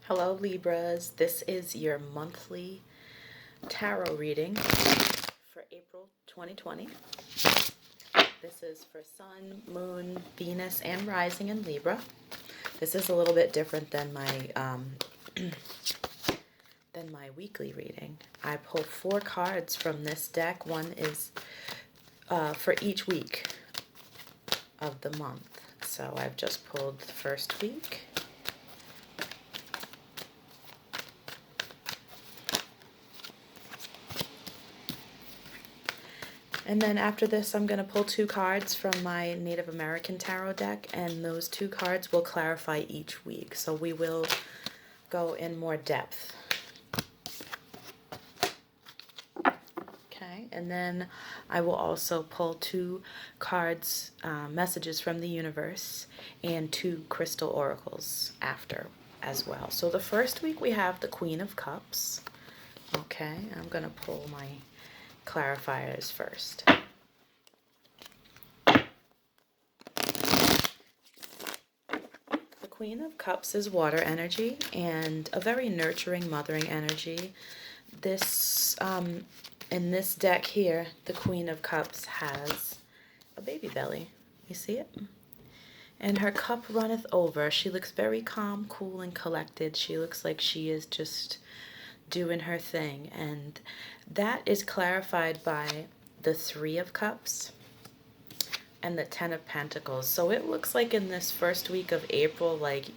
Hello Libras, this is your monthly tarot reading for April 2020. This is for Sun, Moon, Venus, and Rising in Libra. This is a little bit different than my weekly reading. I pulled 4 cards from this deck. One is for each week of the month. So I've just pulled the first week. And then after this, I'm going to pull 2 cards from my Native American tarot deck, and those 2 cards will clarify each week. So we will go in more depth. Okay, and then I will also pull 2 cards, messages from the universe, and 2 crystal oracles after as well. So the first week we have the Queen of Cups. Okay, I'm going to pull my clarifiers first. The Queen of Cups is water energy and a very nurturing, mothering energy. This, in this deck here, the Queen of Cups has a baby belly. You see it? And her cup runneth over. She looks very calm, cool, and collected. She looks like she is just doing her thing, and that is clarified by the 3 of Cups and the 10 of Pentacles. So it looks like in this first week of April, like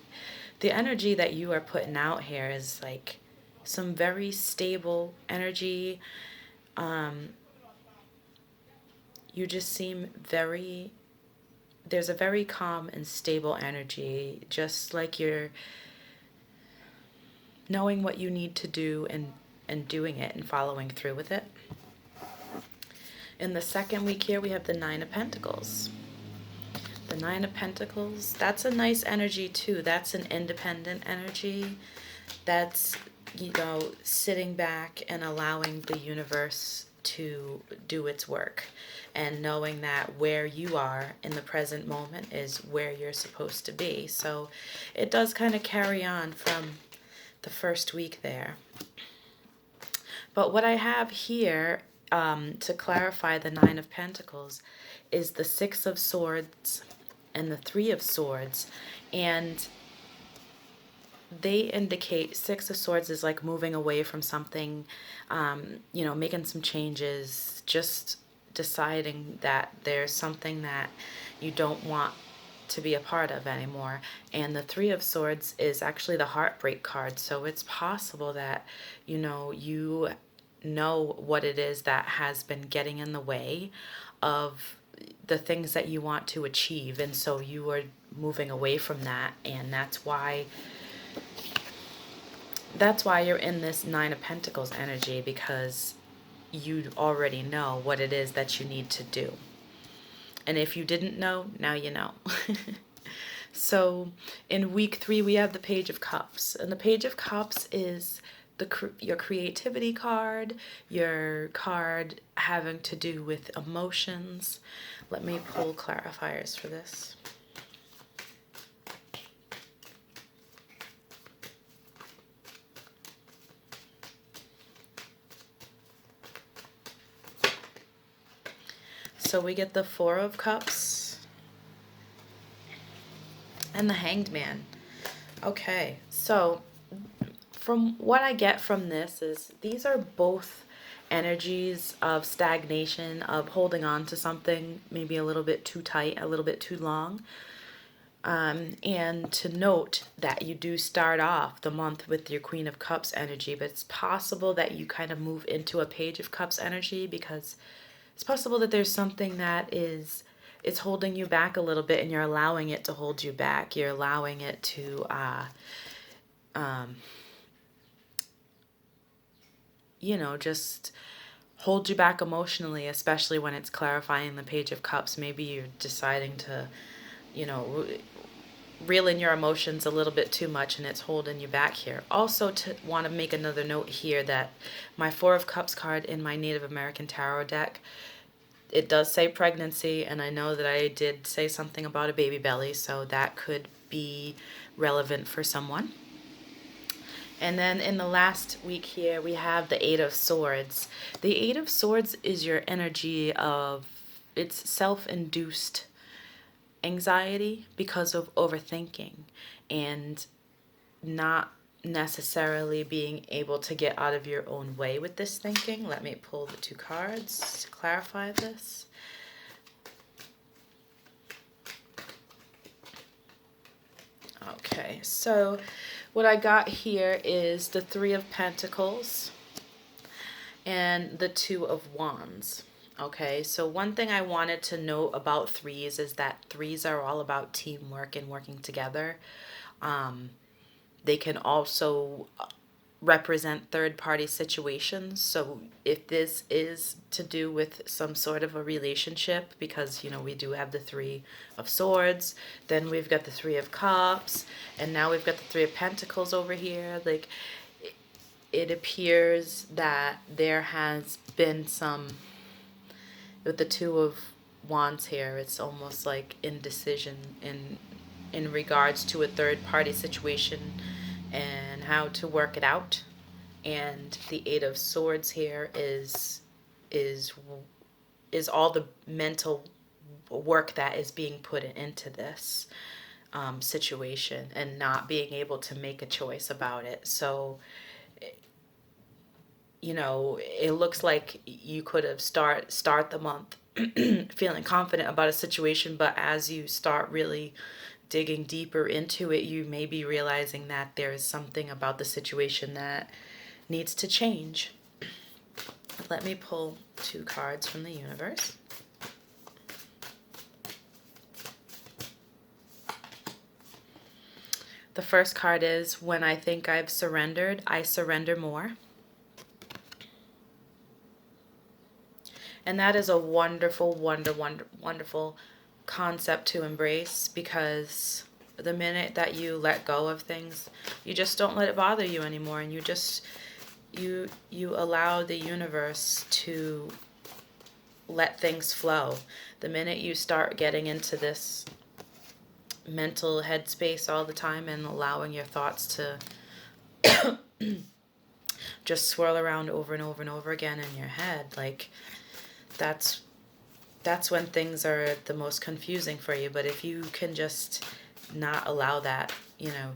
the energy that you are putting out here is like some very stable energy. You just seem there's a very calm and stable energy, just like you're knowing what you need to do and doing it and following through with it. In the second week here, we have the 9 of Pentacles. The 9 of Pentacles, that's a nice energy too. That's an independent energy. That's, you know, sitting back and allowing the universe to do its work, and knowing that where you are in the present moment is where you're supposed to be. So it does kind of carry on from the first week there. But what I have here to clarify the 9 of Pentacles is the 6 of Swords and the 3 of Swords, and they indicate 6 of Swords is like moving away from something, you know, making some changes, just deciding that there's something that you don't want to be a part of anymore. And the 3 of Swords is actually the heartbreak card. So it's possible that, you know what it is that has been getting in the way of the things that you want to achieve, and so you are moving away from that, and that's why you're in this 9 of Pentacles energy, because you already know what it is that you need to do. And if you didn't know, now you know. So in week 3, we have the Page of Cups. And the Page of Cups is your creativity card, your card having to do with emotions. Let me pull clarifiers for this. So we get the 4 of Cups and the Hanged Man. Okay, so from what I get from this is these are both energies of stagnation, of holding on to something maybe a little bit too tight, a little bit too long. And to note that you do start off the month with your Queen of Cups energy, but it's possible that you kind of move into a Page of Cups energy, because it's possible that there's something that it's holding you back a little bit, and you're allowing it to hold you back. You're allowing it to you know, just hold you back emotionally, especially when it's clarifying the Page of Cups. Maybe you're deciding to, you know, reel in your emotions a little bit too much, and it's holding you back here. Also, to want to make another note here that my 4 of Cups card in my Native American tarot deck, it does say pregnancy, and I know that I did say something about a baby belly, so that could be relevant for someone. And then in the last week here, we have the Eight of Swords. The Eight of Swords is your energy of, it's self-induced anxiety because of overthinking and not necessarily being able to get out of your own way with this thinking. Let me pull the two cards to clarify this. Okay, so what I got here is the Three of Pentacles and the Two of Wands. Okay, so one thing I wanted to note about threes is that threes are all about teamwork and working together. They can also represent third-party situations. So if this is to do with some sort of a relationship, because, you know, we do have the Three of Swords, then we've got the Three of Cups, and now we've got the Three of Pentacles over here. Like, it appears that there has been some, with the Two of Wands here, it's almost like indecision in regards to a third-party situation and how to work it out. And the Eight of Swords here is all the mental work that is being put into this situation and not being able to make a choice about it. So, you know, it looks like you could have start the month feeling confident about a situation, but as you start really digging deeper into it, you may be realizing that there is something about the situation that needs to change. Let me pull two cards from the universe. The first card is, when I think I've surrendered, I surrender more. And that is a wonderful, wonderful concept to embrace, because the minute that you let go of things, you just don't let it bother you anymore, and you just you allow the universe to let things flow. The minute you start getting into this mental headspace all the time and allowing your thoughts to just swirl around over and over and over again in your head, like, that's when things are the most confusing for you. But if you can just not allow that, you know,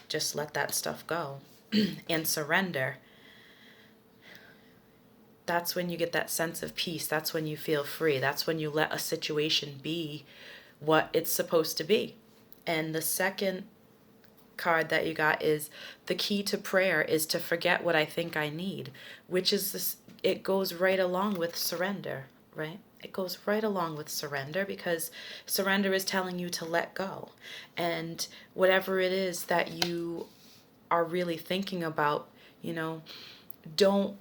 just let that stuff go and surrender, that's when you get that sense of peace. That's when you feel free. That's when you let a situation be what it's supposed to be. And the second card that you got is, the key to prayer is to forget what I think I need, which is this, it goes right along with surrender, right? It goes right along with surrender, because surrender is telling you to let go. And whatever it is that you are really thinking about, you know, don't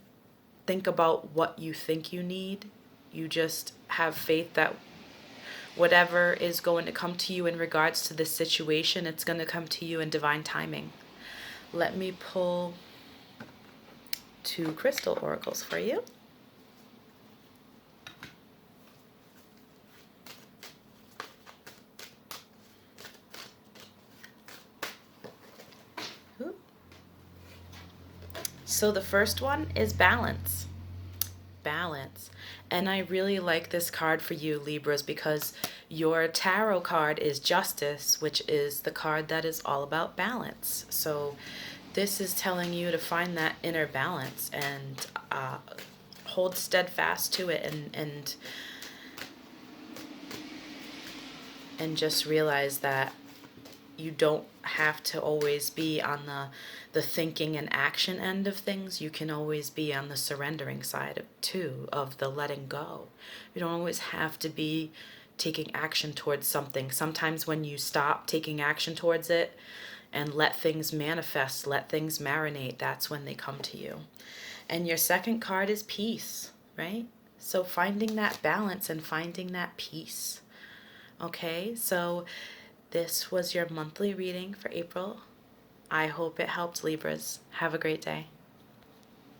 think about what you think you need. You just have faith that whatever is going to come to you in regards to this situation, it's going to come to you in divine timing. Let me pull two crystal oracles for you. So the first one is balance. Balance. And I really like this card for you, Libras, because your tarot card is Justice, which is the card that is all about balance. So this is telling you to find that inner balance and hold steadfast to it, and just realize that you don't have to always be on the thinking and action end of things. You can always be on the surrendering side too, of the letting go. You don't always have to be taking action towards something. Sometimes when you stop taking action towards it and let things manifest, let things marinate, that's when they come to you. And your second card is peace, right? So finding that balance and finding that peace. Okay, so this was your monthly reading for April. I hope it helped, Libras. Have a great day.